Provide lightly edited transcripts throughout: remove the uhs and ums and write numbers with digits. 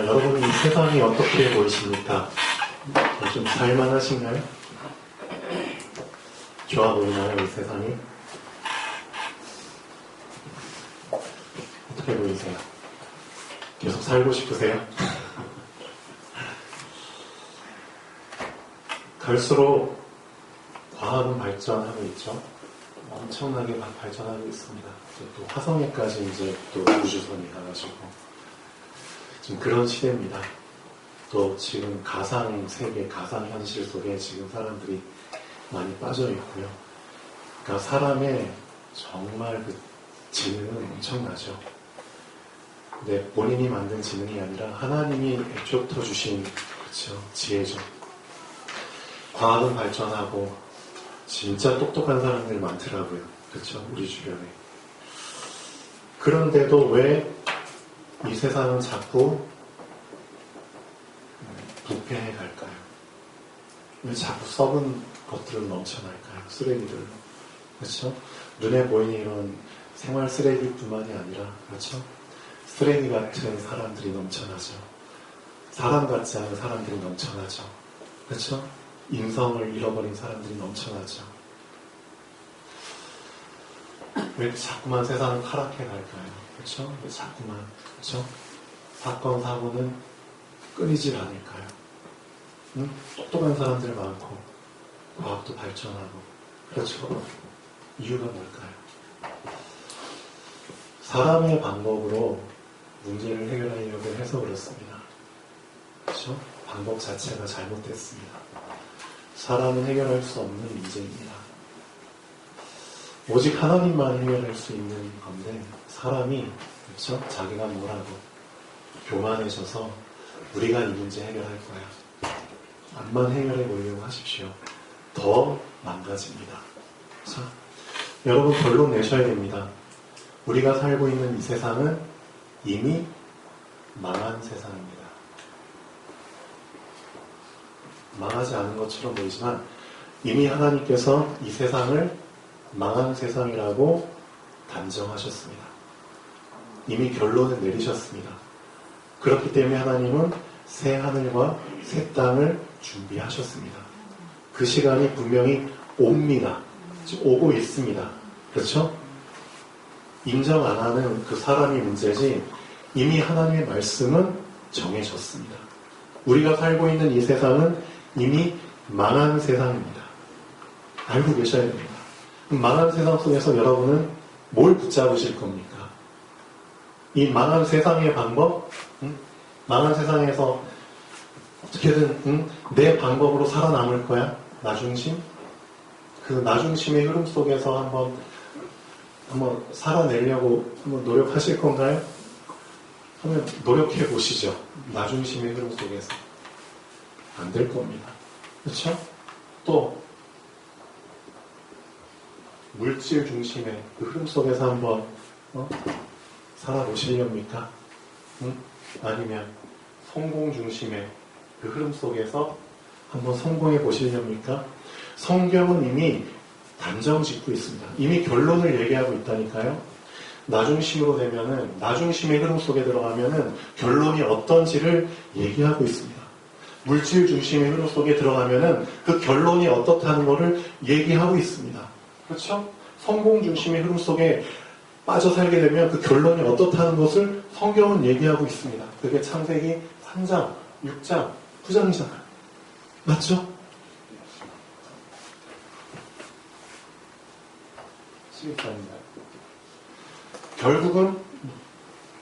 여러분은 이 세상이 어떻게 보이십니까? 좀 살만하신가요? 좋아 보이나요, 이 세상이? 어떻게 보이세요? 계속 살고 싶으세요? 갈수록 과학은 발전하고 있죠. 엄청나게 발전하고 있습니다. 또 화성에까지 이제 또 우주선이 가가지고 지금 그런 시대입니다. 또 지금 가상 세계, 가상 현실 속에 지금 사람들이 많이 빠져 있고요. 그러니까 사람의 정말 그 지능은 엄청나죠. 근데 본인이 만든 지능이 아니라 하나님이 애초부터 주신 그렇죠, 지혜죠. 과학은 발전하고 진짜 똑똑한 사람들 많더라고요. 그렇죠, 우리 주변에. 그런데도 왜 이 세상은 자꾸 부패해 갈까요? 왜 자꾸 썩은 것들은 넘쳐날까요? 쓰레기들. 그렇죠? 눈에 보이는 이런 생활 쓰레기뿐만이 아니라, 그렇죠? 쓰레기 같은 사람들이 넘쳐나죠. 사람 같지 않은 사람들이 넘쳐나죠. 그렇죠? 인성을 잃어버린 사람들이 넘쳐나죠. 왜 자꾸만 세상은 타락해 갈까요? 그렇죠? 왜 자꾸만, 그렇죠? 사건, 사고는 끊이질 않을까요? 응? 똑똑한 사람들 많고, 과학도 발전하고, 그렇죠? 이유가 뭘까요? 사람의 방법으로 문제를 해결하려고 해서 그렇습니다. 그렇죠? 방법 자체가 잘못됐습니다. 사람은 해결할 수 없는 문제입니다. 오직 하나님만 해결할 수 있는 건데, 사람이, 그렇죠? 자기가 뭐라고 교만해져서 우리가 이 문제 해결할 거야, 암만 해결해 보려고 하십시오. 더 망가집니다. 그렇죠? 여러분 결론 내셔야 됩니다. 우리가 살고 있는 이 세상은 이미 망한 세상입니다. 망하지 않은 것처럼 보이지만 이미 하나님께서 이 세상을 망한 세상이라고 단정하셨습니다. 이미 결론을 내리셨습니다. 그렇기 때문에 하나님은 새 하늘과 새 땅을 준비하셨습니다. 그 시간이 분명히 옵니다. 지금 오고 있습니다. 그렇죠? 인정 안 하는 그 사람이 문제지 이미 하나님의 말씀은 정해졌습니다. 우리가 살고 있는 이 세상은 이미 망한 세상입니다. 알고 계셔야 됩니다. 망한 세상 속에서 여러분은 뭘 붙잡으실 겁니까? 이 망한 세상의 방법? 망한 세상에서 어떻게든 내 방법으로 살아남을 거야? 나중심? 그 나중심의 흐름 속에서 한번 살아내려고 한번 노력하실 건가요? 한번 노력해 보시죠. 나중심의 흐름 속에서. 안 될 겁니다. 그렇죠? 또 물질 중심의 그 흐름 속에서 한번 살아보시렵니까? 아니면 성공 중심의 그 흐름 속에서 한번 성공해 보시렵니까? 성경은 이미 단정 짓고 있습니다. 이미 결론을 얘기하고 있다니까요. 나중심으로 되면은, 나중심의 흐름 속에 들어가면은 결론이 어떤지를 얘기하고 있습니다. 물질 중심의 흐름 속에 들어가면은 그 결론이 어떻다는 것을 얘기하고 있습니다. 그렇죠? 성공 중심의 흐름 속에 빠져 살게 되면 그 결론이 어떻다는 것을 성경은 얘기하고 있습니다. 그게 창세기 3장, 6장, 9장이잖아요. 맞죠? 11장입니다. 결국은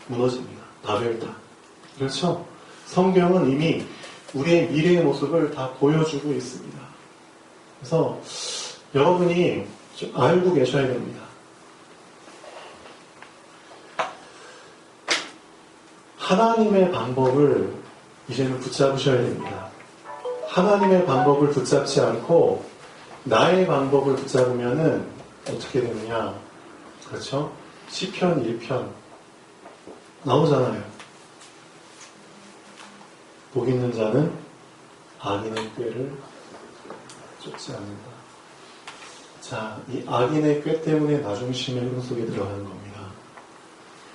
무너집니다. 바벨탑. 그렇죠? 성경은 이미 우리의 미래의 모습을 다 보여주고 있습니다. 그래서 여러분이 좀 알고 계셔야 됩니다. 하나님의 방법을 이제는 붙잡으셔야 됩니다. 하나님의 방법을 붙잡지 않고 나의 방법을 붙잡으면은 어떻게 되느냐? 그렇죠? 시편 1편 나오잖아요. 복 있는 자는 악인의 꾀를 쫓지 않는다. 자, 이 악인의 꾀 때문에 나중심의 흐름 속에 들어가는 겁니다.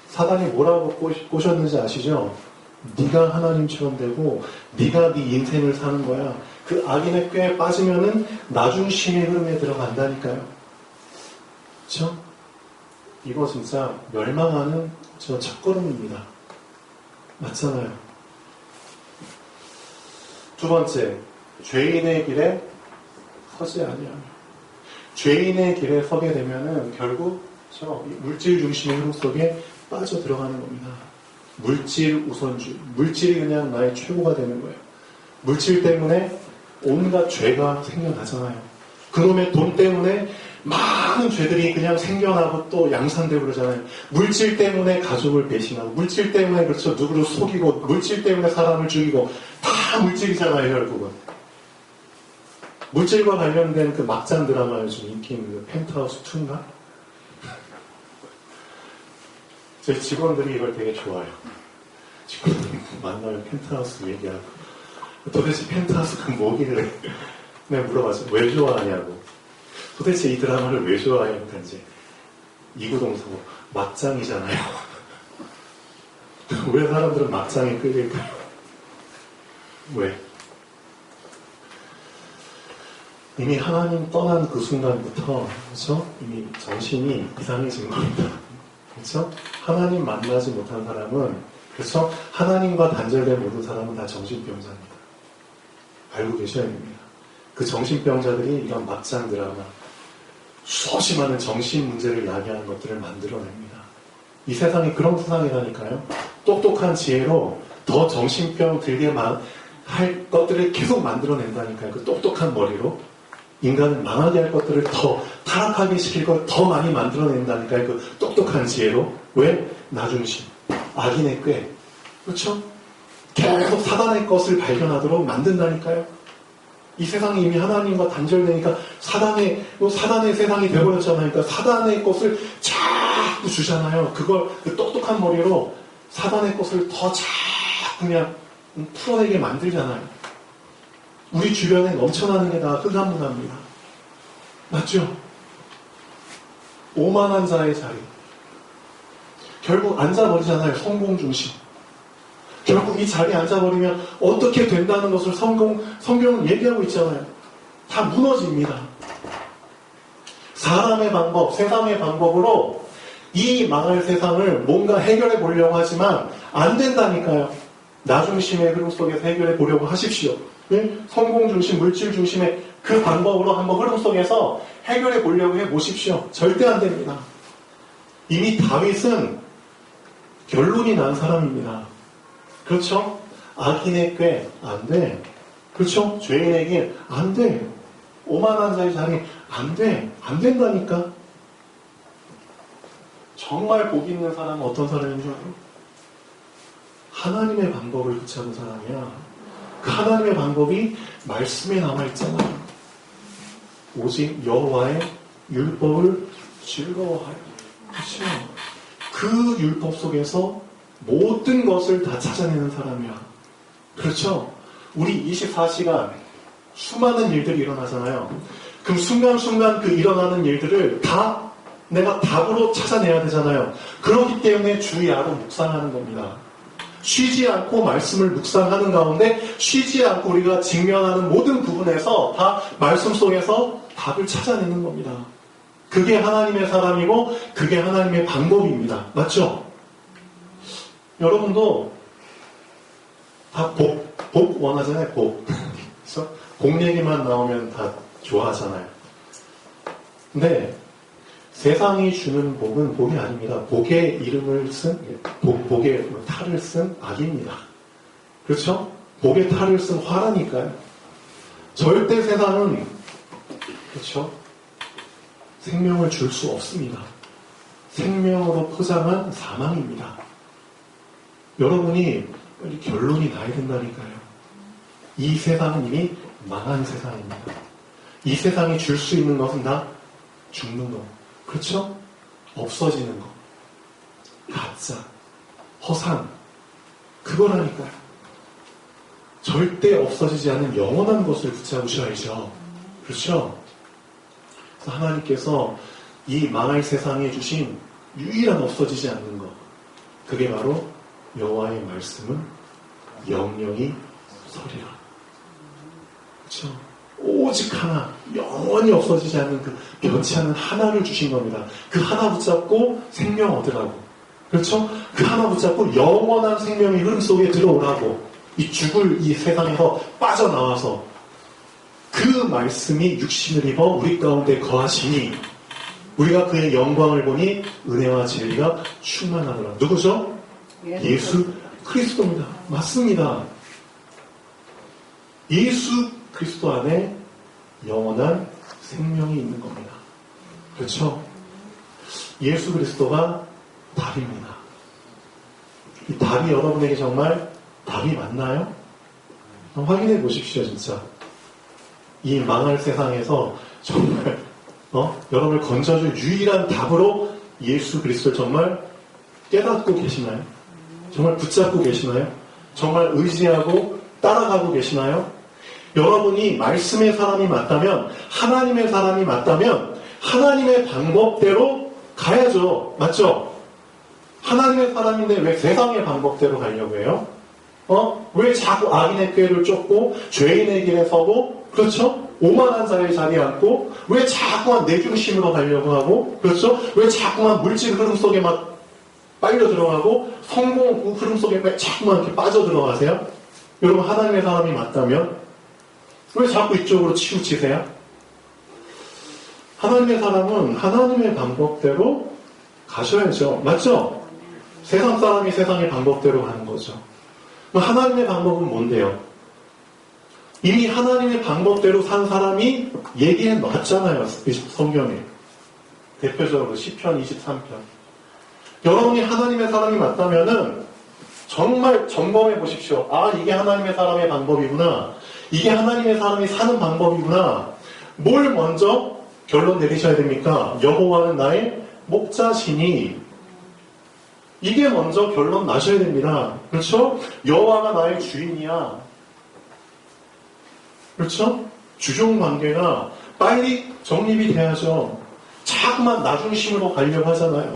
사단이 뭐라고 꼬셨는지 아시죠? 네가 하나님처럼 되고 네가 네 인생을 사는 거야. 그 악인의 꾀에 빠지면은 나중심의 흐름에 들어간다니까요. 그렇죠? 이거 진짜 멸망하는 저 첫걸음입니다. 맞잖아요. 두 번째, 죄인의 길에 서지 아니하며. 죄인의 길에 서게 되면은 결국 저 물질 중심의 흐름 속에 빠져 들어가는 겁니다. 물질 우선주의. 물질이 그냥 나의 최고가 되는 거예요. 물질 때문에 온갖 죄가 생겨나잖아요. 그놈의 돈 때문에 많은 죄들이 그냥 생겨나고 또 양산되고 그러잖아요. 물질 때문에 가족을 배신하고, 물질 때문에 그렇죠. 누구를 속이고, 물질 때문에 사람을 죽이고, 다 물질이잖아요, 결국은. 물질과 관련된 그 막장 드라마 요즘 인기 있는 그 펜트하우스 2인가? 저희 직원들이 이걸 되게 좋아해요. 직원들이 만나면 펜트하우스 얘기하고, 도대체 펜트하우스가 뭐길래? 내가 물어봤어요. 왜 좋아하냐고. 도대체 이 드라마를 왜 좋아해요? 그러니까 이제 이구동성 막장이잖아요. 왜 사람들은 막장에 끌릴까요? 왜? 이미 하나님 떠난 그 순간부터, 그렇죠? 이미 정신이 이상해진 겁니다. 그렇죠? 하나님 만나지 못한 사람은, 그렇죠? 하나님과 단절된 모든 사람은 다 정신병자입니다. 알고 계셔야 됩니다. 그 정신병자들이 이런 막장 드라마, 수없이 많은 정신 문제를 야기하는 것들을 만들어냅니다. 이 세상이 그런 세상이라니까요. 똑똑한 지혜로 더 정신병 들게 할 것들을 계속 만들어낸다니까요. 그 똑똑한 머리로 인간을 망하게 할 것들을 더 타락하게 시킬 걸 더 많이 만들어낸다니까요. 그 똑똑한 지혜로. 왜? 나중심, 악인의 꾀, 그렇죠? 계속 사단의 것을 발견하도록 만든다니까요. 이 세상이 이미 하나님과 단절되니까 사단의 세상이 되어버렸잖아요. 그러니까 사단의 것을 자꾸 주잖아요. 그걸 그 똑똑한 머리로 사단의 것을 더 자꾸 그냥 풀어내게 만들잖아요. 우리 주변에 넘쳐나는 게 다 흑암문화입니다. 맞죠? 오만한 자의 자리. 결국 앉아버리잖아요. 성공 중심. 결국 이 자리에 앉아버리면 어떻게 된다는 것을 성경은 얘기하고 있잖아요. 다 무너집니다. 사람의 방법, 세상의 방법으로 이 망할 세상을 뭔가 해결해 보려고 하지만 안 된다니까요. 나중심의 흐름 속에서 해결해 보려고 하십시오. 네? 성공 중심, 물질 중심의 그 방법으로 한번 흐름 속에서 해결해 보려고 해 보십시오. 절대 안 됩니다. 이미 다윗은 결론이 난 사람입니다. 그렇죠? 악인의 꾀, 안 돼. 그렇죠? 죄인에게 안 돼. 오만한 자의 자리, 안 돼. 안 된다니까. 정말 복 있는 사람은 어떤 사람인 줄 알아? 하나님의 방법을 붙잡은 사람이야. 그 하나님의 방법이 말씀에 남아있잖아요. 오직 여호와의 율법을 즐거워하여. 그렇죠? 그 율법 속에서 모든 것을 다 찾아내는 사람이야. 그렇죠? 우리 24시간 수많은 일들이 일어나잖아요. 그럼 순간순간 그 일어나는 일들을 다 내가 답으로 찾아내야 되잖아요. 그렇기 때문에 주의 아로 묵상하는 겁니다. 쉬지 않고 말씀을 묵상하는 가운데 쉬지 않고 우리가 직면하는 모든 부분에서 다 말씀 속에서 답을 찾아내는 겁니다. 그게 하나님의 사람이고 그게 하나님의 방법입니다. 맞죠? 여러분도 다 복 원하잖아요. 복. 그래서 복 얘기만 나오면 다 좋아하잖아요. 근데 세상이 주는 복은 복이 아닙니다. 복의 이름을 쓴, 복의 탈을 쓴 악입니다. 그렇죠? 복의 탈을 쓴 화라니까요. 절대 세상은, 그렇죠? 생명을 줄 수 없습니다. 생명으로 포장한 사망입니다. 여러분이 빨리 결론이 나야 된다니까요. 이 세상은 이미 망한 세상입니다. 이 세상이 줄 수 있는 것은 다 죽는 것. 그렇죠? 없어지는 것. 가짜, 허상. 그거라니까요. 절대 없어지지 않는 영원한 것을 붙잡으셔야죠. 그렇죠? 그래서 하나님께서 이 망할 세상에 주신 유일한 없어지지 않는 것. 그게 바로 여호와의 말씀은 영영이 서리라. 그렇죠? 오직 하나, 영원히 없어지지 않는 그 변치 않는 하나를 주신 겁니다. 그 하나 붙잡고 생명 얻으라고. 그렇죠? 그 하나 붙잡고 영원한 생명의 흐름 속에 들어오라고. 이 죽을 이 세상에서 빠져나와서 그 말씀이 육신을 입어 우리 가운데 거하시니 우리가 그의 영광을 보니 은혜와 진리가 충만하더라. 누구죠? 예수 그리스도입니다. 맞습니다. 예수 그리스도 안에 영원한 생명이 있는 겁니다. 그렇죠? 예수 그리스도가 답입니다. 이 답이 여러분에게 정말 답이 맞나요? 확인해 보십시오, 진짜. 이 망할 세상에서 정말 여러분을 건져줄 유일한 답으로 예수 그리스도를 정말 깨닫고 계시나요? 정말 붙잡고 계시나요? 정말 의지하고 따라가고 계시나요? 여러분이 말씀의 사람이 맞다면, 하나님의 사람이 맞다면 하나님의 방법대로 가야죠. 맞죠? 하나님의 사람인데 왜 세상의 방법대로 가려고 해요? 왜 자꾸 악인의 꾀를 쫓고 죄인의 길에 서고, 그렇죠? 오만한 자의 자리에 앉고, 왜 자꾸만 내 중심으로 가려고 하고, 그렇죠? 왜 자꾸만 물질 흐름 속에 막 빨려 들어가고, 성공 흐름 속에 자꾸만 이렇게 빠져 들어가세요? 여러분, 하나님의 사람이 맞다면 왜 자꾸 이쪽으로 치우치세요? 하나님의 사람은 하나님의 방법대로 가셔야죠. 맞죠? 세상 사람이 세상의 방법대로 가는 거죠. 하나님의 방법은 뭔데요? 이미 하나님의 방법대로 산 사람이 얘기해 놨잖아요. 성경에. 대표적으로 시편 23편. 여러분이 하나님의 사람이 맞다면은 정말 점검해 보십시오. 아, 이게 하나님의 사람의 방법이구나. 이게 하나님의 사람이 사는 방법이구나. 뭘 먼저 결론 내리셔야 됩니까? 여호와는 나의 목자시니. 이게 먼저 결론 나셔야 됩니다. 그렇죠? 여호와가 나의 주인이야. 그렇죠? 주종 관계가 빨리 정립이 돼야죠. 자꾸만 나 중심으로 가려고 하잖아요.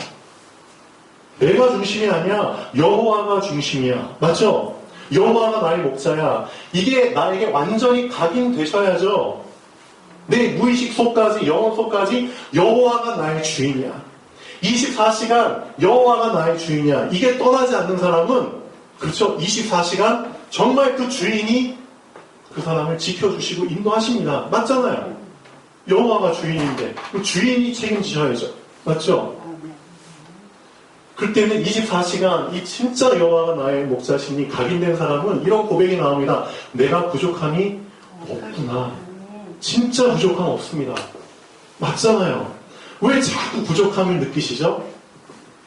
내가 중심이 아니야. 여호와가 중심이야. 맞죠? 여호와가 나의 목자야. 이게 나에게 완전히 각인되셔야죠. 내 무의식 속까지, 영혼 속까지 여호와가 나의 주인이야. 24시간 여호와가 나의 주인이야. 이게 떠나지 않는 사람은, 그렇죠? 24시간 정말 그 주인이 그 사람을 지켜주시고 인도하십니다. 맞잖아요. 여호와가 주인인데 그 주인이 책임지셔야죠. 맞죠? 그때는 24시간 이 진짜 여호와가 나의 목자시니 각인된 사람은 이런 고백이 나옵니다. 내가 부족함이 없구나. 진짜 부족함 없습니다. 맞잖아요. 왜 자꾸 부족함을 느끼시죠?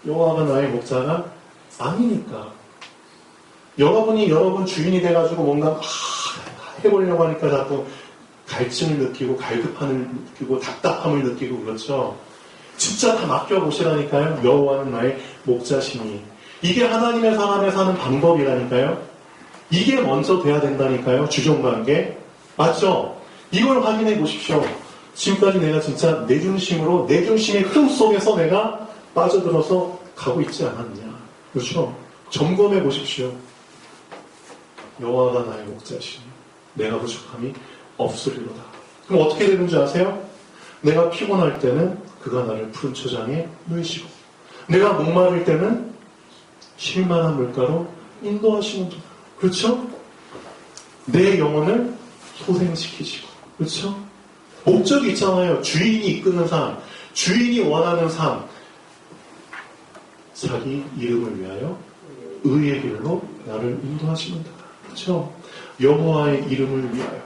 여호와가 나의 목자가 아니니까. 여러분이 여러분 주인이 돼가지고 뭔가 해보려고 하니까 자꾸 갈증을 느끼고 갈급함을 느끼고 답답함을 느끼고 그렇죠. 진짜 다 맡겨보시라니까요. 여호와는 나의 목자시니. 이게 하나님의 사람에 사는 방법이라니까요. 이게 먼저 돼야 된다니까요. 주종관계. 맞죠? 이걸 확인해 보십시오. 지금까지 내가 진짜 내 중심으로, 내 중심의 흐름 속에서 내가 빠져들어서 가고 있지 않았냐. 그렇죠? 점검해 보십시오. 여호와가 나의 목자시니 내가 부족함이 없으리로다. 그럼 어떻게 되는 줄 아세요? 내가 피곤할 때는 그가 나를 푸른 초장에 누이시고, 내가 목마를 때는 쉴만한 물가로 인도하시는도다. 그렇죠? 내 영혼을 소생시키시고, 그렇죠? 목적이 있잖아요. 주인이 이끄는 삶, 주인이 원하는 삶. 자기 이름을 위하여 의의 길로 나를 인도하시는도다. 그렇죠? 여호와의 이름을 위하여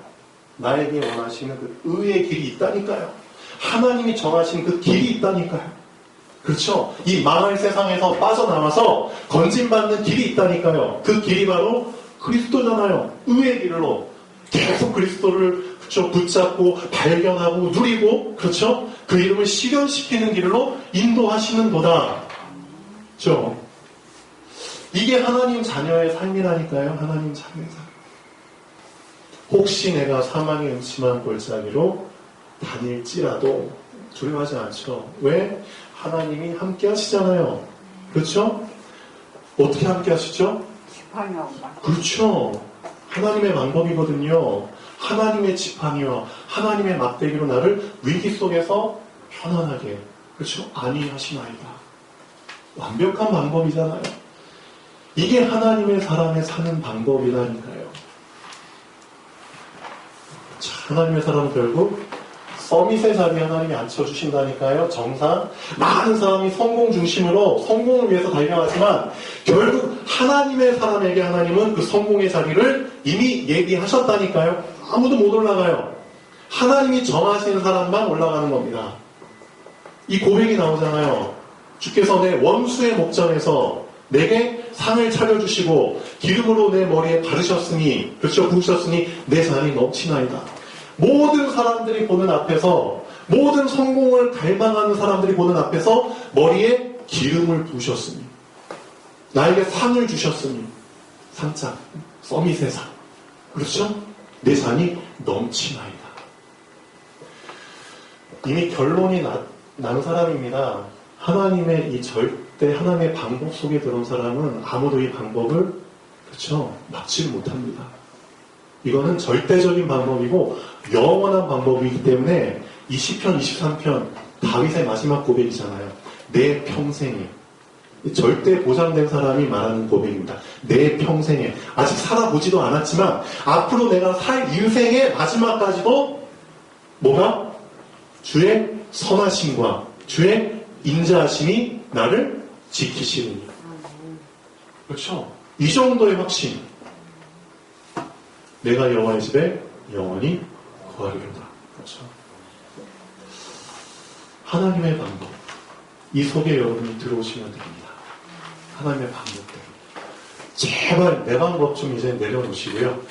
나에게 원하시는 그 의의 길이 있다니까요. 하나님이 정하신 그 길이 있다니까요. 그렇죠? 이 망할 세상에서 빠져나와서 건진받는 길이 있다니까요. 그 길이 바로 그리스도잖아요. 의의 길로 계속 그리스도를, 그렇죠, 붙잡고 발견하고 누리고, 그렇죠? 그 이름을 실현시키는 길로 인도하시는 도다. 그렇죠? 이게 하나님 자녀의 삶이라니까요. 하나님 자녀의 삶. 혹시 내가 사망의 음침한 골짜기로 다닐지라도 두려워하지 않죠. 왜? 하나님이 함께 하시잖아요. 그렇죠? 어떻게 함께 하시죠? 지팡이하고 맞. 그렇죠. 하나님의 방법이거든요. 하나님의 지팡이와 하나님의 막대기로 나를 위기 속에서 편안하게, 그렇죠? 안위하시나이다. 완벽한 방법이잖아요. 이게 하나님의 사람의 사는 방법이라니까요. 자, 하나님의 사람은 결국 서밋의 자리에 하나님이 앉혀주신다니까요. 정상. 많은 사람이 성공 중심으로 성공을 위해서 달려가지만 결국 하나님의 사람에게 하나님은 그 성공의 자리를 이미 예비하셨다니까요. 아무도 못 올라가요. 하나님이 정하시는 사람만 올라가는 겁니다. 이 고백이 나오잖아요. 주께서 내 원수의 목전에서 내게 상을 차려주시고 기름으로 내 머리에 바르셨으니, 그렇죠, 부으셨으니 내 잔이 넘치나이다. 모든 사람들이 보는 앞에서, 모든 성공을 갈망하는 사람들이 보는 앞에서 머리에 기름을 부으셨으니, 나에게 상을 주셨으니, 상장, 서밋의 상, 그렇죠? 내 잔이 넘치나이다. 이미 결론이 난 사람입니다. 하나님의 이 절대 하나님의 방법 속에 들어온 사람은 아무도 이 방법을, 그렇죠, 막지를 못합니다. 이거는 절대적인 방법이고 영원한 방법이기 때문에 이 시편 23편 다윗의 마지막 고백이잖아요. 내 평생에, 절대 보장된 사람이 말하는 고백입니다. 내 평생에, 아직 살아보지도 않았지만 앞으로 내가 살 인생의 마지막까지도 뭐가? 주의 선하심과 주의 인자하심이 나를 지키시느니. 그렇죠? 이 정도의 확신. 내가 여호와의 집에 영원히 거하리로다. 그렇죠? 하나님의 방법. 이 속에 여러분이 들어오시면 됩니다. 하나님의 방법대로. 제발 내 방법 좀 이제 내려놓으시고요.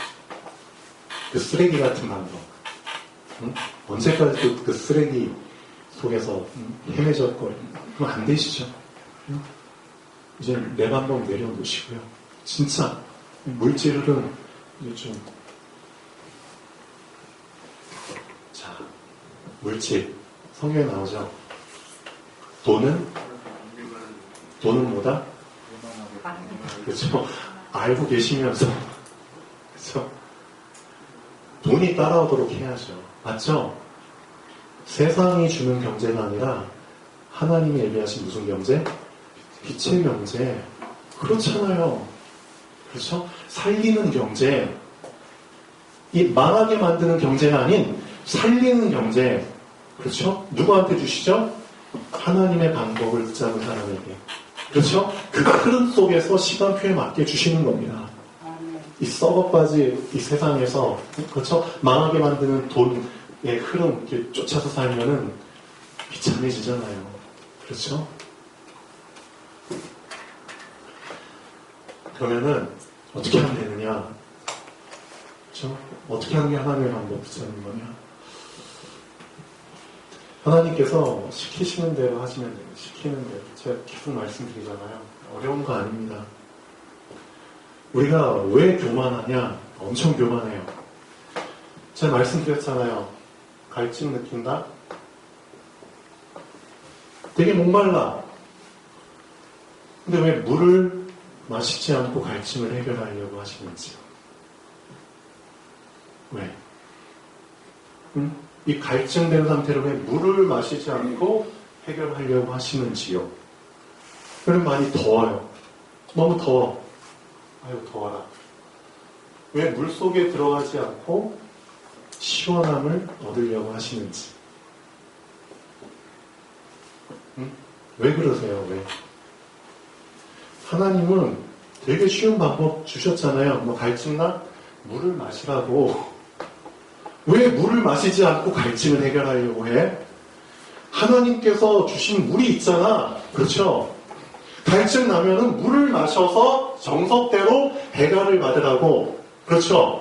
그 쓰레기 같은 방법. 응? 언제까지 그 쓰레기 속에서 헤매졌고 그럼 안 되시죠? 응? 이제 내 방법 내려놓으시고요. 진짜 물질 흐름 이제 좀 자, 물질 성경에 나오죠. 돈은 뭐다? 그렇죠. 알고 계시면서 그렇죠. 돈이 따라오도록 해야죠. 맞죠? 세상이 주는 경제가 아니라 하나님이 예비하신 무슨 경제? 빛의 경제. 그렇잖아요. 그렇죠? 살리는 경제. 이 망하게 만드는 경제가 아닌 살리는 경제. 그렇죠? 누구한테 주시죠? 하나님의 방법을 붙잡은 사람에게. 그렇죠? 그 흐름 속에서 시간표에 맞게 주시는 겁니다. 이 썩어빠지 이 세상에서, 그렇죠? 망하게 만드는 돈의 흐름 이렇게 쫓아서 살면은 비참해지잖아요. 그렇죠? 그러면은 어떻게 하면 되느냐? 그렇죠? 어떻게 하는 게 하나님의 방법 붙잡는 거냐? 하나님께서 시키시는 대로 하시면 돼요. 시키는 대로. 제가 계속 말씀드리잖아요. 어려운 거 아닙니다. 우리가 왜 교만하냐? 엄청 교만해요. 제가 말씀드렸잖아요. 갈증 느낀다? 되게 목말라. 근데 왜 물을 마시지 않고 갈증을 해결하려고 하시는지요? 왜? 응? 이 갈증된 상태로 왜 물을 마시지 않고 해결하려고 하시는지요? 그럼 많이 더워요. 너무 더워. 아유, 더워라. 왜 물속에 들어가지 않고 시원함을 얻으려고 하시는지. 응? 왜 그러세요? 왜? 하나님은 되게 쉬운 방법 주셨잖아요. 뭐 갈증나? 물을 마시라고. 왜 물을 마시지 않고 갈증을 해결하려고 해? 하나님께서 주신 물이 있잖아. 그렇죠? 갈증 나면은 물을 마셔서 정석대로 해결을 받으라고. 그렇죠?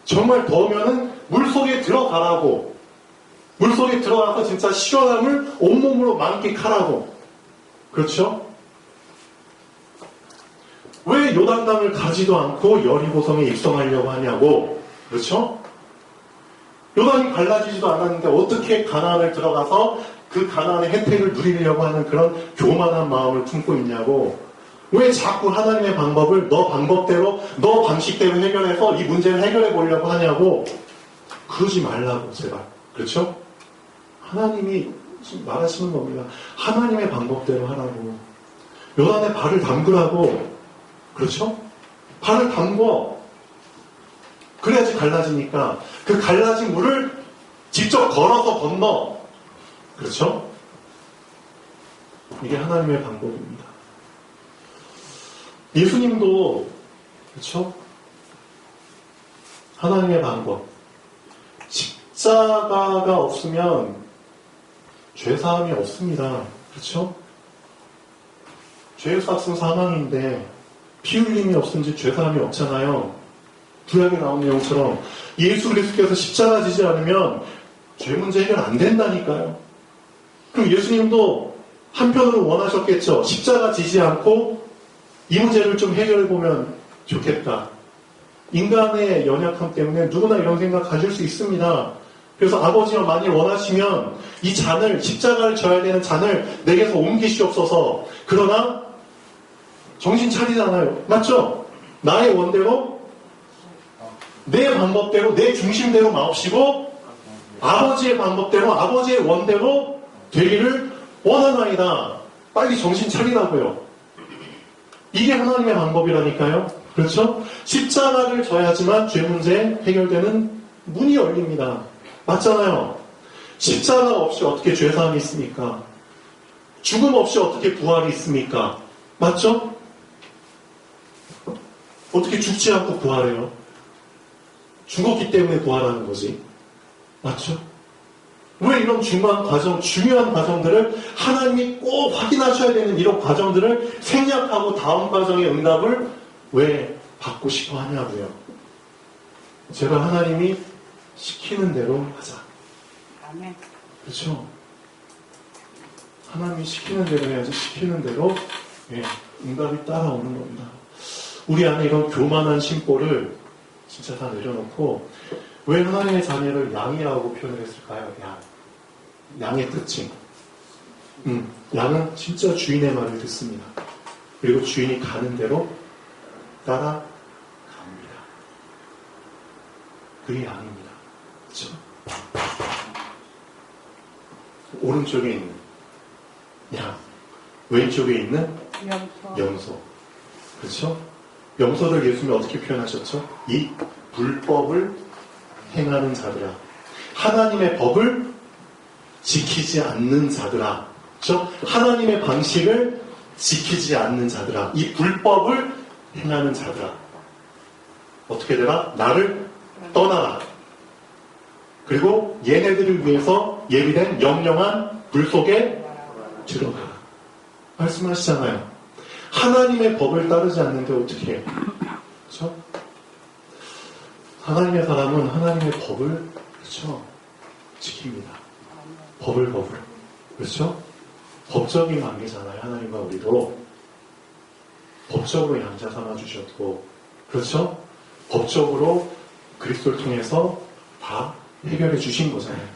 정말 더우면은 물속에 들어가라고. 물속에 들어가서 진짜 시원함을 온몸으로 만끽하라고. 그렇죠? 왜 요단강을 가지도 않고 여리고성에 입성하려고 하냐고. 그렇죠? 요단이 갈라지지도 않았는데 어떻게 가나안을 들어가서 그 가나안의 혜택을 누리려고 하는 그런 교만한 마음을 품고 있냐고. 왜 자꾸 하나님의 방법을 너 방법대로, 너 방식대로 해결해서 이 문제를 해결해 보려고 하냐고. 그러지 말라고, 제발. 그렇죠? 하나님이 지금 말하시는 겁니다. 하나님의 방법대로 하라고. 요단에 발을 담그라고. 그렇죠? 발을 담궈. 그래야지 갈라지니까. 그 갈라진 물을 직접 걸어서 건너. 그렇죠? 이게 하나님의 방법입니다. 예수님도, 그렇죠? 하나님의 방법. 십자가가 없으면 죄사함이 없습니다. 그렇죠? 죄의 삭은 사망인데 피 흘림이 없으면 죄사함이 없잖아요. 구약에 나온 내용처럼 예수 그리스도께서 십자가 지지 않으면 죄 문제 해결 안 된다니까요. 그럼 예수님도 한편으로 원하셨겠죠. 십자가 지지 않고 이 문제를 좀 해결해 보면 좋겠다. 인간의 연약함 때문에 누구나 이런 생각 가질 수 있습니다. 그래서 아버지가 만일 원하시면 이 잔을, 십자가를 져야 되는 잔을 내게서 옮기시옵소서. 그러나 정신 차리잖아요. 맞죠? 나의 원대로, 내 방법대로, 내 중심대로 마옵시고 아버지의 방법대로, 아버지의 원대로 되기를 원하나이다. 빨리 정신 차리라고요. 이게 하나님의 방법이라니까요. 그렇죠? 십자가를 져야지만 죄 문제 해결되는 문이 열립니다. 맞잖아요. 십자가 없이 어떻게 죄사함이 있습니까? 죽음 없이 어떻게 부활이 있습니까? 맞죠? 어떻게 죽지 않고 부활해요? 죽었기 때문에 부활하는 거지. 맞죠? 왜 이런 중요한 과정들을 하나님이 꼭 확인하셔야 되는 이런 과정들을 생략하고 다음 과정의 응답을 왜 받고 싶어 하냐고요. 제발 하나님이 시키는 대로 하자. 아멘. 그렇죠? 하나님이 시키는 대로 해야지, 시키는 대로 응답이 따라오는 겁니다. 우리 안에 이런 교만한 심보를 진짜 다 내려놓고 왜 하나님의 자녀를 양이라고 표현을 했을까요? 양의 특징. 양은 진짜 주인의 말을 듣습니다. 그리고 주인이 가는 대로 따라갑니다. 그게 양입니다. 그렇죠? 오른쪽에 있는 양, 왼쪽에 있는 염소. 그렇죠? 염소를 예수님이 어떻게 표현하셨죠? 이 불법을 행하는 자들아, 하나님의 법을 지키지 않는 자들아, 그렇죠? 하나님의 방식을 지키지 않는 자들아, 이 불법을 행하는 자들아, 어떻게 되라? 나를 떠나라. 그리고 얘네들을 위해서 예비된 영영한 불 속에 들어가라. 말씀하시잖아요. 하나님의 법을 따르지 않는데 어떻게 해요? 그렇죠? 하나님의 사람은 하나님의 법을, 그렇죠? 지킵니다. 법을. 그렇죠? 법적인 관계잖아요. 하나님과 우리도. 법적으로 양자 삼아주셨고, 그렇죠? 법적으로 그리스도를 통해서 다 해결해 주신 거잖아요.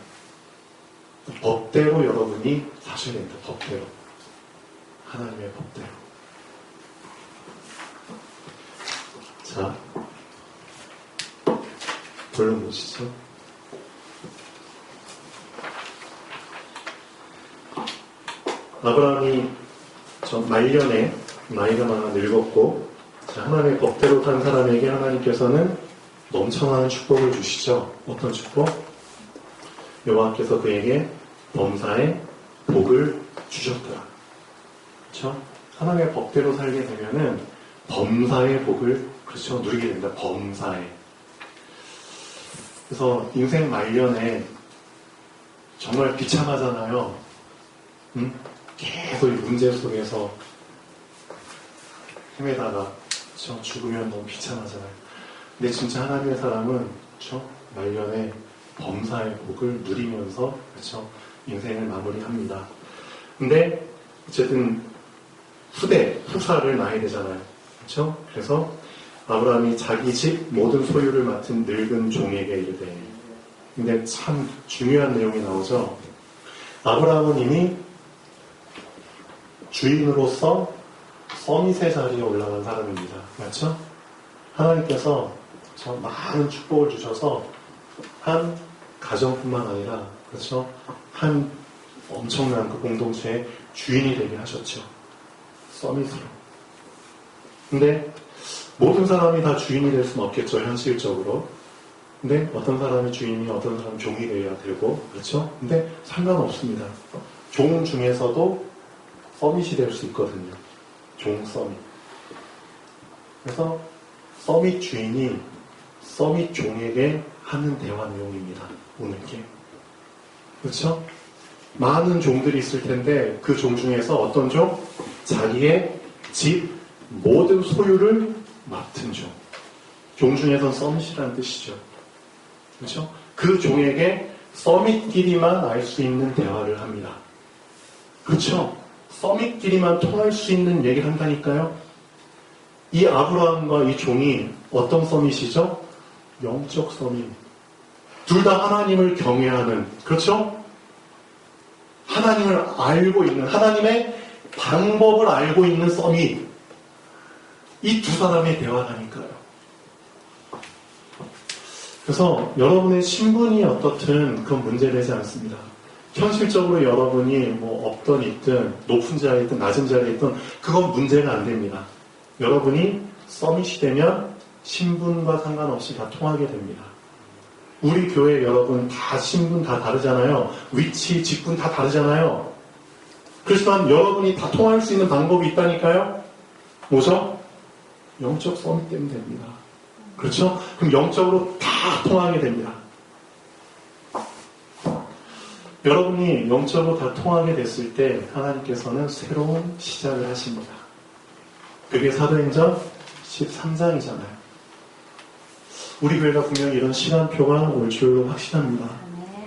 법대로 여러분이 사셔야 됩니다. 법대로. 하나님의 법대로. 자, 불러보시죠. 아브라함이 말년에 나이가 많아 늙었고, 하나님의 법대로 산 사람에게 하나님께서는 넘쳐나는 축복을 주시죠. 어떤 축복? 여호와께서 그에게 범사의 복을 주셨더라. 그렇죠? 하나님의 법대로 살게 되면은 범사의 복을, 그렇죠, 누리게 됩니다. 범사의. 그래서 인생 말년에 정말 비참하잖아요. 계속 이 문제 속에서 헤매다가, 그렇죠? 죽으면 너무 비참하잖아요. 근데 진짜 하나님의 사람은, 그렇죠? 말년에 범사의 복을 누리면서, 그렇죠? 인생을 마무리합니다. 근데 어쨌든 후사를 낳아야 되잖아요. 그렇죠? 그래서 아브라함이 자기 집 모든 소유를 맡은 늙은 종에게 이르되, 근데 참 중요한 내용이 나오죠. 아브라함은 이미 주인으로서 서밋의 자리에 올라간 사람입니다. 맞죠? 하나님께서 저 많은 축복을 주셔서 한 가정뿐만 아니라 그렇죠? 한 엄청난 그 공동체의 주인이 되게 하셨죠. 서밋으로. 근데 모든 사람이 다 주인이 될 수는 없겠죠, 현실적으로. 근데 어떤 사람이 주인이 어떤 사람이 종이 되어야 되고, 그렇죠? 근데 상관없습니다. 종 중에서도 서밋이 될 수 있거든요. 종 서밋. 그래서 서밋 주인이 서밋 종에게 하는 대화 내용입니다. 오늘 게. 그렇죠? 많은 종들이 있을 텐데 그 종 중에서 어떤 종? 자기의 집 모든 소유를 맡은 종. 종 중에선 서밋이라는 뜻이죠. 그렇죠? 그 종에게 서밋끼리만 알 수 있는 대화를 합니다. 그렇죠? 서밋끼리만 통할 수 있는 얘기를 한다니까요. 이 아브라함과 이 종이 어떤 서밋이죠? 영적 서밋. 둘 다 하나님을 경외하는, 그렇죠? 하나님을 알고 있는, 하나님의 방법을 알고 있는 서밋. 이 두 사람의 대화라니까요. 그래서 여러분의 신분이 어떻든 그건 문제되지 않습니다. 현실적으로 여러분이 뭐 없던 있든 높은 자리에 있든 낮은 자리에 있든 그건 문제가 안 됩니다. 여러분이 서밋이 되면 신분과 상관없이 다 통하게 됩니다. 우리 교회 여러분 다 신분 다 다르잖아요. 위치, 직분 다 다르잖아요. 그렇지만 여러분이 다 통할 수 있는 방법이 있다니까요. 뭐죠? 영적 서밋 때문에 됩니다. 그렇죠? 그럼 영적으로 다 통하게 됩니다. 여러분이 영적으로 다 통하게 됐을 때 하나님께서는 새로운 시작을 하십니다. 그게 사도행전 13장이잖아요. 우리 교회가 분명히 이런 시간표가 올 줄로 확신합니다.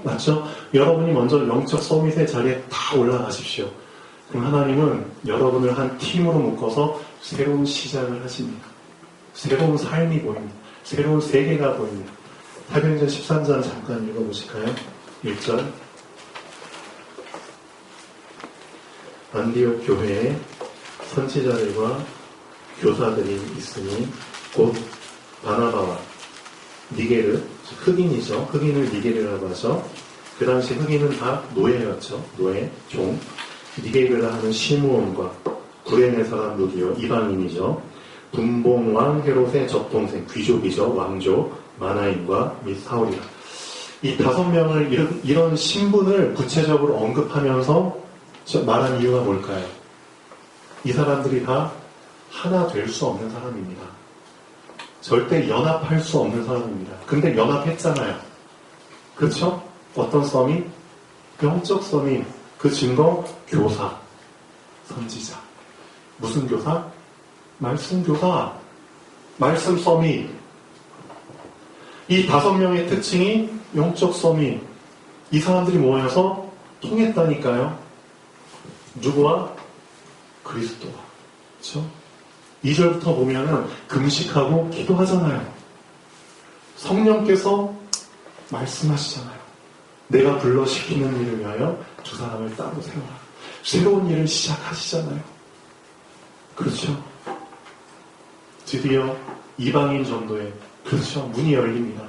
맞죠? 여러분이 먼저 영적 서밋의 자리에 다 올라가십시오. 그럼 하나님은 여러분을 한 팀으로 묶어서 새로운 시작을 하십니다. 새로운 삶이 보입니다. 새로운 세계가 보입니다. 사도행전 13장 잠깐 읽어보실까요? 1절. 안디옥 교회에 선지자들과 교사들이 있으니 곧 바나바와 니게르, 흑인이죠. 흑인을 니게르라고 하죠. 그 당시 흑인은 다 노예였죠. 노예, 종. 니게르라 하는 시므온과 구레네 사람 루디오, 이방인이죠. 분봉왕 헤롯의 적동생, 귀족이죠. 왕족, 마나임과 및 사울이라. 이 5명을 이런 신분을 구체적으로 언급하면서 말한 이유가 뭘까요? 이 사람들이 다 하나 될 수 없는 사람입니다. 절대 연합할 수 없는 사람입니다. 근데 연합했잖아요. 그렇죠? 어떤 서밋? 영적 서밋. 그 증거? 교사, 선지자. 무슨 교사? 말씀 교사. 말씀 서밋. 이 5명의 특징이 영적 서밋. 이 사람들이 모여서 통했다니까요. 누구와? 그리스도와. 그렇죠? 2절부터 보면은 금식하고 기도하잖아요. 성령께서 말씀하시잖아요. 내가 불러시키는 일을 위하여 두 사람을 따로 세워라. 새로운 일을 시작하시잖아요. 그렇죠? 드디어 이방인 전도에 그렇죠. 문이 열립니다.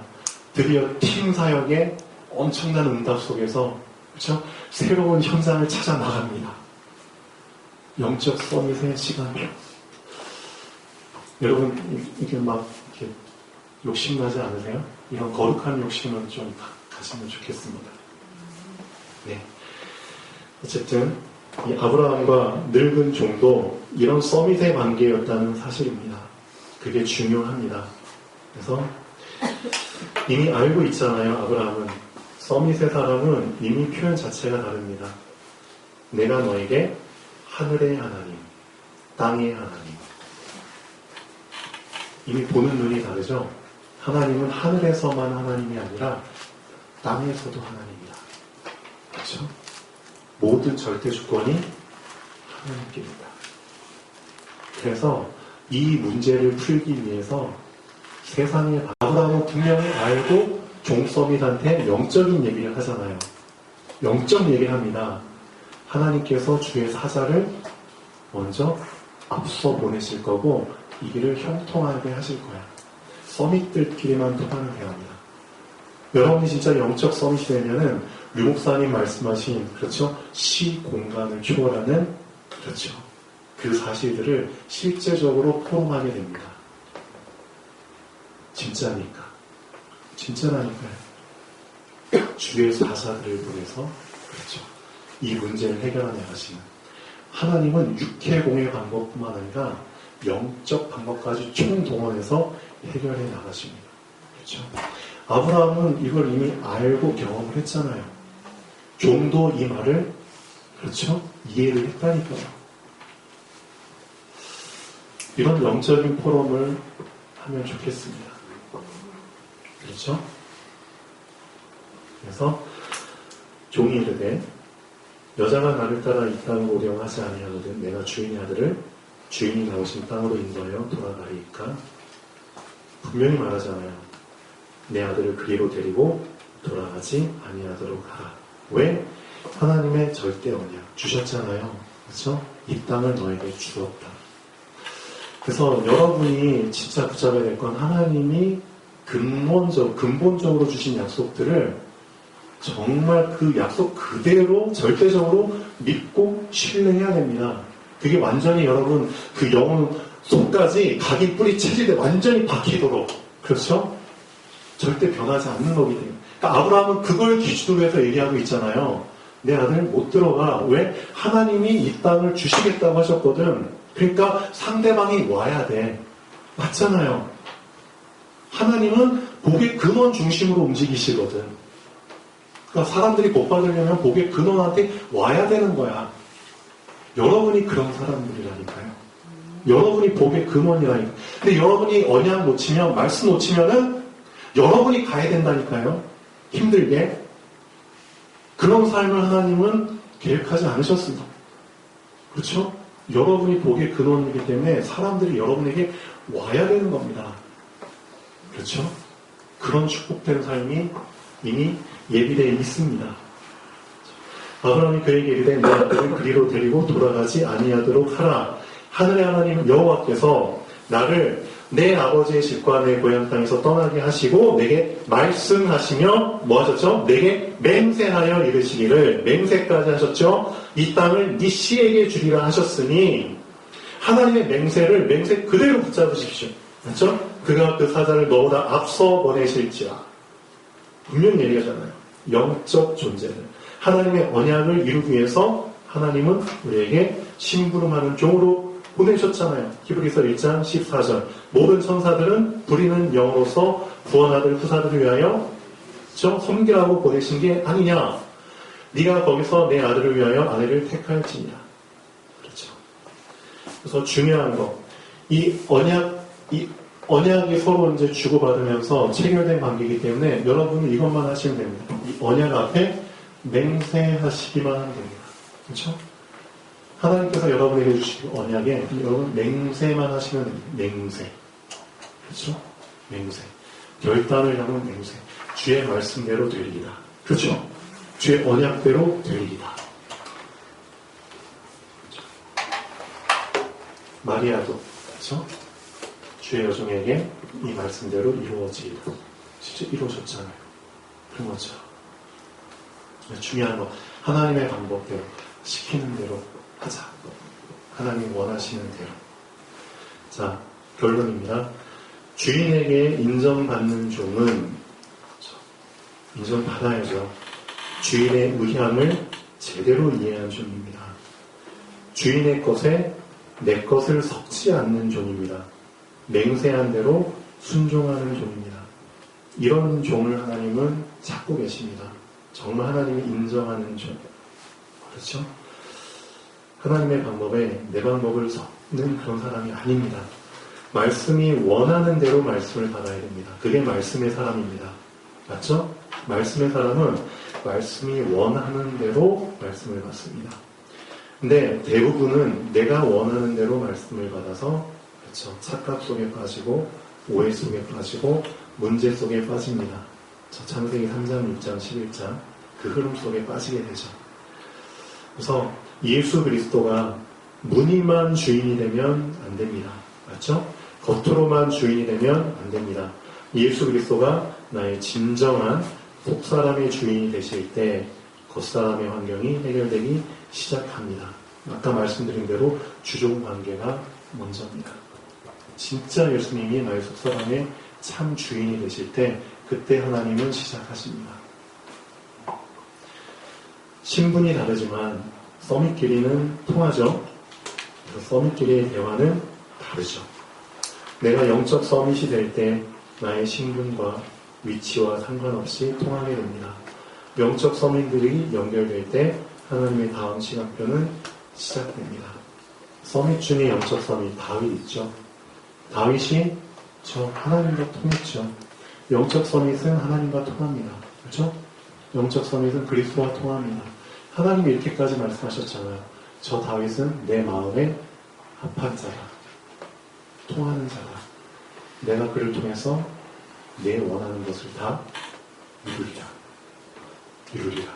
드디어 팀 사역의 엄청난 응답 속에서 그렇죠? 새로운 현장을 찾아 나갑니다. 영적 서밋의 시간이요. 여러분 이게 막 이렇게 욕심나지 않으세요? 이런 거룩한 욕심은 좀 가시면 좋겠습니다. 네. 어쨌든 이 아브라함과 늙은 종도 이런 서밋의 관계였다는 사실입니다. 그게 중요합니다. 그래서 이미 알고 있잖아요. 아브라함은 서밋의 사람은 이미 표현 자체가 다릅니다. 내가 너에게 하늘의 하나님, 땅의 하나님. 이미 보는 눈이 다르죠. 하나님은 하늘에서만 하나님이 아니라 땅에서도 하나님이다. 그렇죠? 모든 절대 주권이 하나님께입니다. 그래서 이 문제를 풀기 위해서 세상의 아브라함은 분명히 알고 종서밋한테 영적인 얘기를 하잖아요. 영적 얘기를 합니다. 하나님께서 주의 사자를 먼저 앞서 보내실 거고 이 길을 형통하게 하실 거야. 서밋들끼리만 통하는 대화입니다. 여러분이 진짜 영적 서밋이 되면은 류 목사님 말씀하신 그렇죠? 시공간을 초월하는 그렇죠. 그 사실들을 실제적으로 포럼하게 됩니다. 진짜니까. 진짜라니까요. 주의 사사들을 보내서 그렇죠. 이 문제를 해결해 나가시는 하나님은 육해공의 방법뿐만 아니라 영적 방법까지 총동원해서 해결해 나가십니다. 그렇죠. 아브라함은 이걸 이미 알고 경험을 했잖아요. 좀도 이 말을 그렇죠. 이해를 했다니까요. 이런 영적인 포럼을 하면 좋겠습니다. 그렇죠? 그래서 종이 이르되 여자가 나를 따라 이 땅을 오려 하지 아니하거든 내가 주인의 아들을 주인이 나오신 땅으로 인도하여 돌아가리이까. 분명히 말하잖아요. 내 아들을 그리로 데리고 돌아가지 아니하도록 하라. 왜? 하나님의 절대 언약 주셨잖아요. 그렇죠? 이 땅을 너에게 주었다. 그래서 여러분이 진짜 붙잡아야 될 건 하나님이 근본적으로 주신 약속들을 정말 그 약속 그대로 절대적으로 믿고 신뢰해야 됩니다. 그게 완전히 여러분 그 영혼 속까지 각이 뿌리 채질에 완전히 박히도록 그렇죠? 절대 변하지 않는 거기 때문에. 그러니까 아브라함은 그걸 기준으로 해서 얘기하고 있잖아요. 내 아들 못 들어가. 왜? 하나님이 이 땅을 주시겠다고 하셨거든. 그러니까 상대방이 와야 돼. 맞잖아요. 하나님은 복의 근원 중심으로 움직이시거든. 그러니까 사람들이 복 받으려면 복의 근원한테 와야 되는 거야. 여러분이 그런 사람들이라니까요. 여러분이 복의 근원이라니까. 근데 여러분이 언약 놓치면, 말씀 놓치면은 여러분이 가야 된다니까요. 힘들게. 그런 삶을 하나님은 계획하지 않으셨습니다. 그렇죠? 여러분이 복의 근원이기 때문에 사람들이 여러분에게 와야 되는 겁니다. 그렇죠? 그런 축복된 삶이 이미 예비되어 있습니다. 아브라함이 그에게 이르되 내 아들을 그리로 데리고 돌아가지 아니하도록 하라. 하늘의 하나님 여호와께서 나를 내 아버지의 집과 내 고향 땅에서 떠나게 하시고 내게 말씀하시며 뭐 하셨죠? 내게 맹세하여 이르시기를 맹세까지 하셨죠? 이 땅을 네 씨에게 주리라 하셨으니 하나님의 맹세 그대로 붙잡으십시오. 맞죠? 그가 그 사자를 너보다 앞서 보내실지라. 분명히 얘기하잖아요. 영적 존재를. 하나님의 언약을 이루기 위해서 하나님은 우리에게 심부름하는 종으로 보내셨잖아요. 히브리서 1장 14절. 모든 천사들은 부리는 영으로서 구원하들 후사들을 위하여 섬기라고 보내신 게 아니냐. 네가 거기서 내 아들을 위하여 아내를 택할지냐. 그렇죠. 그래서 중요한 거. 이 언약이 서로 이제 주고받으면서 체결된 관계이기 때문에 여러분은 이것만 하시면 됩니다. 이 언약 앞에 맹세하시기만 하면 됩니다. 그렇죠? 하나님께서 여러분에게 주신 언약에 여러분 맹세만 하시면 됩니다. 맹세. 그렇죠? 맹세. 결단을 향한 맹세. 주의 말씀대로 되리이다. 그렇죠? 주의 언약대로 되리이다. 그렇죠? 마리아도 그렇죠? 주의 여종에게 이 말씀대로 이루어지리다. 진짜 이루어졌잖아요. 그런 거죠. 중요한 거 하나님의 방법대로 시키는 대로 하자. 하나님 원하시는 대로. 자, 결론입니다. 주인에게 인정받는 종은 인정받아야죠. 주인의 의향을 제대로 이해한 종입니다. 주인의 것에 내 것을 섞지 않는 종입니다. 맹세한 대로 순종하는 종입니다. 이런 종을 하나님은 찾고 계십니다. 정말 하나님이 인정하는 종. 그렇죠? 하나님의 방법에 내 방법을 섞는 그런 사람이 아닙니다. 말씀이 원하는 대로 말씀을 받아야 됩니다. 그게 말씀의 사람입니다. 맞죠? 말씀의 사람은 말씀이 원하는 대로 말씀을 받습니다. 근데 대부분은 내가 원하는 대로 말씀을 받아서 그렇죠. 착각 속에 빠지고 오해 속에 빠지고 문제 속에 빠집니다. 창세기 3장, 6장, 11장 그 흐름 속에 빠지게 되죠. 그래서 예수 그리스도가 무늬만 주인이 되면 안 됩니다. 맞죠? 겉으로만 주인이 되면 안 됩니다. 예수 그리스도가 나의 진정한 속사람의 주인이 되실 때 겉사람의 환경이 해결되기 시작합니다. 아까 말씀드린 대로 주종 관계가 먼저입니다. 진짜 예수님이 나의 속사람의 참 주인이 되실 때 그때 하나님은 시작하십니다. 신분이 다르지만 서밋끼리는 통하죠. 그래서 서밋끼리의 대화는 다르죠. 내가 영적 서밋이 될 때 나의 신분과 위치와 상관없이 통하게 됩니다. 영적 서밋들이 연결될 때 하나님의 다음 시각표는 시작됩니다. 서밋 중에 영적 서밋 다윗 있죠. 다윗이 저 하나님과 통했죠. 영적 서밋은 하나님과 통합니다. 그렇죠? 영적 서밋은 그리스도와 통합니다. 하나님이 이렇게까지 말씀하셨잖아요. 저 다윗은 내 마음에 합한 자다. 통하는 자다. 내가 그를 통해서 내 원하는 것을 다 이루리라.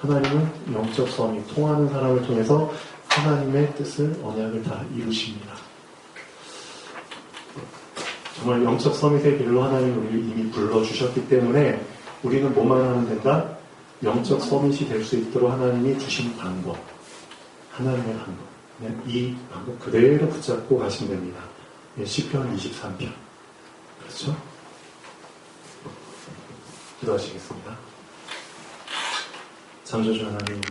하나님은 영적 서밋, 통하는 사람을 통해서 하나님의 뜻을, 언약을 다 이루십니다. 정말 영적 서밋의 길로 하나님 우리를 이미 불러주셨기 때문에 우리는 뭐만 하면 된다? 영적 서밋이 될 수 있도록 하나님이 주신 방법, 하나님의 방법, 이 방법 그대로 붙잡고 가시면 됩니다. 시편 23편. 그렇죠? 기도하시겠습니다. 창조주 하나님,